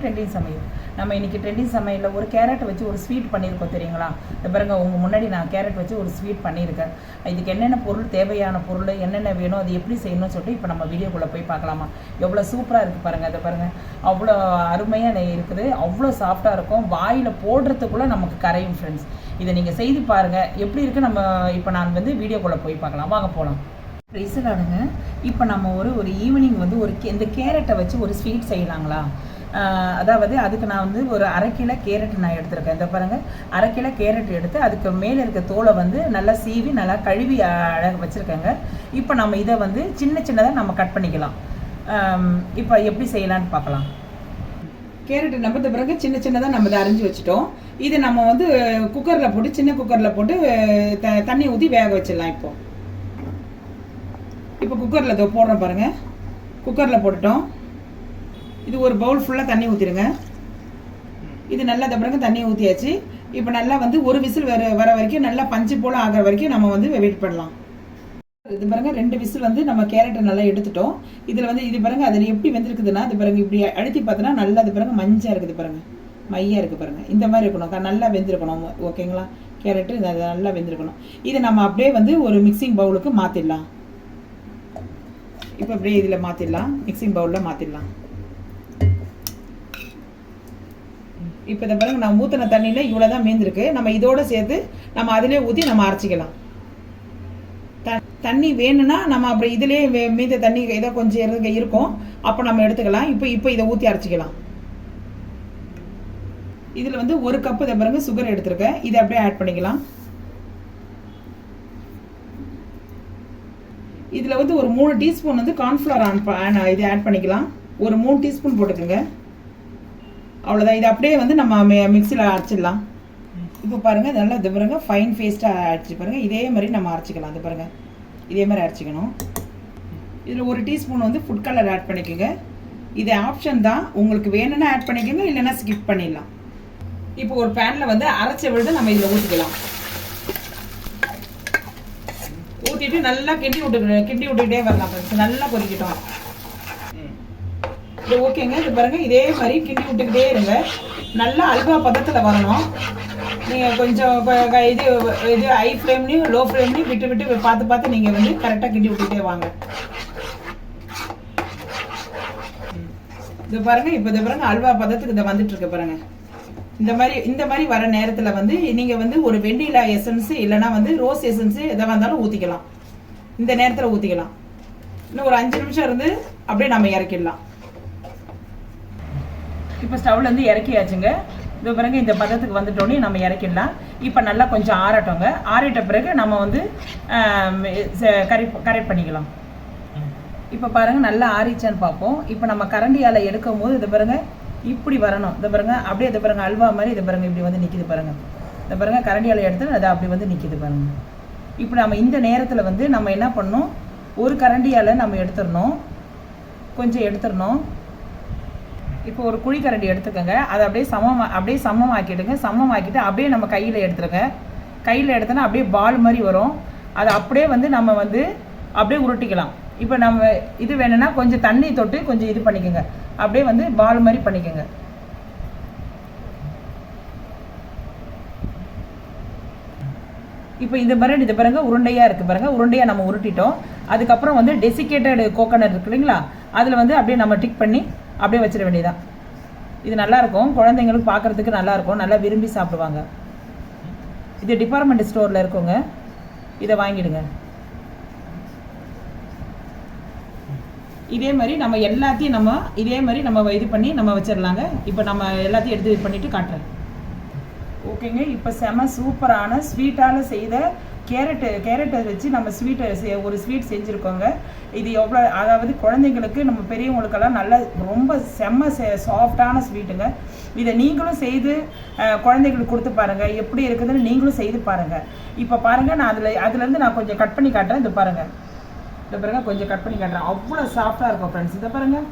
Trending சமையல். நம்ம இன்றைக்கி ட்ரெண்டிங் சமையலில் ஒரு கேரட் வச்சு ஒரு ஸ்வீட் பண்ணியிருக்கோம் தெரியுங்களா? இந்த பாருங்க, உங்கள் முன்னாடி நான் கேரட் வச்சு ஒரு ஸ்வீட் பண்ணியிருக்கேன். இதுக்கு என்னென்ன பொருள், தேவையான பொருள் என்னென்ன வேணும், அது எப்படி செய்யணும்னு சொல்லிட்டு இப்போ நம்ம வீடியோக்குள்ளே போய் பார்க்கலாமா? எவ்வளோ சூப்பராக இருக்குது பாருங்கள். அதை பாருங்கள், அவ்வளோ அருமையாக இருக்குது, அவ்வளோ சாஃப்டாக இருக்கும், வாயில் போடுறதுக்குள்ளே நமக்கு கரையும் ஃப்ரெண்ட்ஸ். இதை நீங்கள் செய்து பாருங்கள், எப்படி இருக்குது. நம்ம இப்போ நான் வீடியோக்குள்ளே போய் பார்க்கலாம், வாங்க போகலாம். ரைசலானுங்க, இப்போ நம்ம ஒரு ஈவினிங் இந்த கேரட்டை வச்சு ஒரு ஸ்வீட் செய்யலாங்களா? அதாவது அதுக்கு நான் ஒரு 1/2 கிலோ கேரட் நான் எடுத்திருக்கேன். இந்த பாருங்கள், 1/2 கிலோ கேரட் எடுத்து அதுக்கு மேலே இருக்க தோலை நல்லா சீவி நல்லா கழுவி அழகாக வச்சுருக்கேங்க. இப்போ நம்ம இதை சின்ன சின்னதாக நம்ம கட் பண்ணிக்கலாம். இப்போ எப்படி செய்யலான்னு பார்க்கலாம். கேரட் நம்ம இந்த பிறகு சின்ன சின்னதாக நம்ம இதை அரிஞ்சு வச்சுட்டோம். இது நம்ம குக்கரில் போட்டு, சின்ன குக்கரில் போட்டு தண்ணி ஊற்றி வேக வச்சிடலாம். இப்போ குக்கரில் இதை போடுறோம் பாருங்கள். குக்கரில் போட்டுட்டோம். இது ஒரு பவுல் ஃபுல்லாக தண்ணி ஊற்றிடுங்க. இது நல்லா இந்த பிறகு தண்ணி ஊற்றியாச்சு. இப்போ நல்லா ஒரு விசில் வர வரைக்கும், நல்லா பஞ்சு போல் ஆகிற வரைக்கும் நம்ம வெயிட் பண்ணலாம். இது பாருங்க, 2 விசில் நம்ம கேரட்டை நல்லா எடுத்துட்டோம். இதில் இது பாருங்க, அதில் எப்படி வெந்திருக்குதுன்னா, இது பாருங்க, இப்படி அழுத்தி பார்த்தோன்னா நல்லா இது பாருங்க மஞ்சள் இருக்குது பாருங்க, மையாக இருக்குது பாருங்க. இந்த மாதிரி இருக்கணும், நல்லா வெந்திருக்கணும். ஓகேங்களா? கேரட்டு நல்லா வெந்திருக்கணும். இதை நம்ம அப்படியே ஒரு மிக்சிங் பவுலுக்கு மாற்றிடலாம். இப்போ அப்படியே இதில் மாற்றிடலாம், மிக்சிங் பவுலில் மாற்றிடலாம். இப்போ இதை பாருங்க, நான் ஊற்றின தண்ணியில் இவ்வளோ தான் மீந்திருக்கு. நம்ம இதோடு சேர்த்து நம்ம அதிலே ஊற்றி நம்ம அரைச்சிக்கலாம். தண்ணி வேணும்னா நம்ம அப்படி இதிலே மீத தண்ணி ஏதோ கொஞ்சம் இருக்கும், அப்போ நம்ம எடுத்துக்கலாம். இப்போ இதை ஊற்றி அரைச்சிக்கலாம். இதில் 1 கப்பு இதை பாருங்க சுகர் எடுத்துருக்கேன். இதை அப்படியே ஆட் பண்ணிக்கலாம். இதில் ஒரு 3 டீஸ்பூன் கார்ன்ஃப்ளவர் இது ஆட் பண்ணிக்கலாம். ஒரு 3 டீஸ்பூன் போட்டுக்கோங்க. அவ்வளோதான். இது அப்படியே நம்ம மிக்சியில் அரைச்சிடலாம். இப்போ பாருங்கள், நல்லா இது பாருங்கள் ஃபைன் பேஸ்ட்டாக அரைச்சி பாருங்கள். இதே மாதிரி நம்ம அரைச்சிக்கலாம். இது பாருங்கள், இதே மாதிரி அரைச்சிக்கணும். இதில் 1 டீஸ்பூன் ஃபுட் கலர் ஆட் பண்ணிக்கோங்க. இது ஆப்ஷன் தான், உங்களுக்கு வேணும்னா ஆட் பண்ணிக்கோங்க, இல்லைன்னா ஸ்கிப் பண்ணிடலாம். இப்போ ஒரு பேனில் அரைச்ச விழுது நம்ம இதில் ஊற்றிக்கலாம். ஊற்றிட்டு நல்லா கிண்டி விட்டுக்கிட்டே வரலாம். நல்லா கொதிக்கிட்டோம். இது ஓகேங்க. இது பாருங்கள், இதே மாதிரி கிண்டி விட்டுக்கிட்டே இருங்க. நல்லா அல்வா பதத்தில் வரணும். நீங்கள் கொஞ்சம் இது ஹை ஃப்ளேம்லேயும் லோ ஃப்ளேம்லேயும் விட்டு பார்த்து நீங்கள் கரெக்டாக கிண்டி விட்டுக்கிட்டே வாங்க. இது பாருங்கள், இப்போ இது பாருங்கள், அல்வா பதத்துக்கு இதை வந்துட்டுருக்கு பாருங்கள். இந்த மாதிரி வர நேரத்தில் நீங்கள் ஒரு வெண்ணிலா எசன்ஸு இல்லைனா ரோஸ் எசன்ஸு எதாக இருந்தாலும் ஊற்றிக்கலாம். இந்த நேரத்தில் ஊற்றிக்கலாம். இன்னும் ஒரு 5 நிமிஷம் இருந்து அப்படியே நம்ம இறக்கிடலாம். இப்போ ஸ்டவ்லேருந்து இறக்கியாச்சுங்க. இது பாருங்க, இந்த பதத்துக்கு வந்துட்டோன்னே நம்ம இறக்கிடலாம். இப்போ நல்லா கொஞ்சம் ஆறட்டோங்க. ஆறிட்ட பிறகு நம்ம கரெக்ட் பண்ணிக்கலாம். இப்போ பாருங்கள், நல்லா ஆறிச்சான்னு பார்ப்போம். இப்போ நம்ம கரண்டியால் எடுக்கும் போது இது பாருங்கள் இப்படி வரணும். இதை பாருங்க, அப்படியே இதை பாருங்க, அல்வா மாதிரி இதை பாருங்க இப்படி நிற்கிது பாருங்க. இதை பாருங்க, கரண்டியால் எடுத்து அதை அப்படி நிற்கிது பாருங்க. இப்போ நம்ம இந்த நேரத்தில் நம்ம என்ன பண்ணணும், ஒரு கரண்டியால் நம்ம எடுத்துடணும், கொஞ்சம் எடுத்துடணும். இப்போ ஒரு குழி கரண்டி எடுத்துக்கோங்க. அதை அப்படியே சமமாக்கிடுங்க. சமமாக்கிட்டு அப்படியே நம்ம கையில் எடுத்துருங்க. கையில் எடுத்தோன்னா அப்படியே பால் மாதிரி வரும். அதை அப்படியே நம்ம அப்படியே உருட்டிக்கலாம். இப்போ நம்ம இது வேணும்னா கொஞ்சம் தண்ணி தொட்டு கொஞ்சம் இது பண்ணிக்கோங்க. அப்படியே பால் மாதிரி பண்ணிக்கோங்க. இப்போ இந்த மாதிரி இது பாருங்க, உருண்டையாக இருக்குது பாருங்கள். உருண்டையாக நம்ம உருட்டிட்டோம். அதுக்கப்புறம் டெசிகேட்டட் கோகோனட் இருக்கு இல்லைங்களா, அதில் அப்படியே நம்ம டிக் பண்ணி அப்படியே வச்சிட வேண்டியதான். இது நல்லாயிருக்கும், குழந்தைங்களுக்கு பார்க்குறதுக்கு நல்லாயிருக்கும், நல்லா விரும்பி சாப்பிடுவாங்க. இது டிபார்ட்மெண்ட் ஸ்டோரில் இருக்குங்க, இதை வாங்கிடுங்க. இதே மாதிரி நம்ம எல்லாத்தையும் இதே மாதிரி இது பண்ணி நம்ம வச்சிடலாங்க. இப்போ நம்ம எல்லாத்தையும் எடுத்து இது பண்ணிவிட்டு காட்டுறேன். ஓகேங்க. இப்போ செம சூப்பரான ஸ்வீட்டால் செய்த கேரட்டை வச்சு நம்ம ஒரு ஸ்வீட் செஞ்சுருக்கோங்க. இது எவ்வளோ, அதாவது குழந்தைங்களுக்கு, நம்ம பெரியவங்களுக்கெல்லாம் நல்ல ரொம்ப செம்ம சாஃப்டான ஸ்வீட்டுங்க. இதை நீங்களும் செய்து குழந்தைங்களுக்கு கொடுத்து பாருங்கள், எப்படி இருக்குதுன்னு நீங்களும் செய்து பாருங்கள். இப்போ பாருங்கள், நான் அதுலேருந்து நான் கொஞ்சம் கட் பண்ணி காட்டுறேன். இது பாருங்கள், இதை பாருங்கள், கொஞ்சம் கட் பண்ணி காட்டுறேன். அவ்வளோ சாஃப்டாக இருக்கும் ஃப்ரெண்ட்ஸ். இதை பாருங்கள்,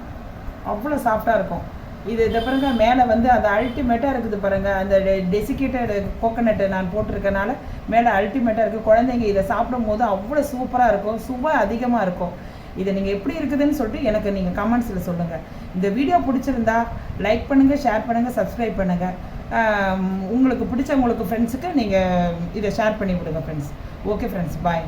அவ்வளோ சாஃப்டாக இருக்கும். இதை பாருங்க, மேலே அது அல்டிமேட்டாக இருக்குது பாருங்கள். அந்த டெசிகேட்டட் கோகோனட்டு நான் போட்டிருக்கனால மேலே அல்டிமேட்டாக இருக்குது. குழந்தைங்க இதை சாப்பிடும் போது அவ்வளோ சூப்பராக இருக்கும், சுவை அதிகமாக இருக்கும். இதை நீங்கள் எப்படி இருக்குதுன்னு சொல்லிட்டு எனக்கு நீங்கள் கமெண்ட்ஸில் சொல்லுங்கள். இந்த வீடியோ பிடிச்சிருந்தா லைக் பண்ணுங்கள், ஷேர் பண்ணுங்கள், சப்ஸ்கிரைப் பண்ணுங்கள். உங்களுக்கு பிடிச்சவங்களுக்கு ஃப்ரெண்ட்ஸுக்கு நீங்கள் இதை ஷேர் பண்ணி விடுங்க ஃப்ரெண்ட்ஸ். ஓகே ஃப்ரெண்ட்ஸ், பாய்.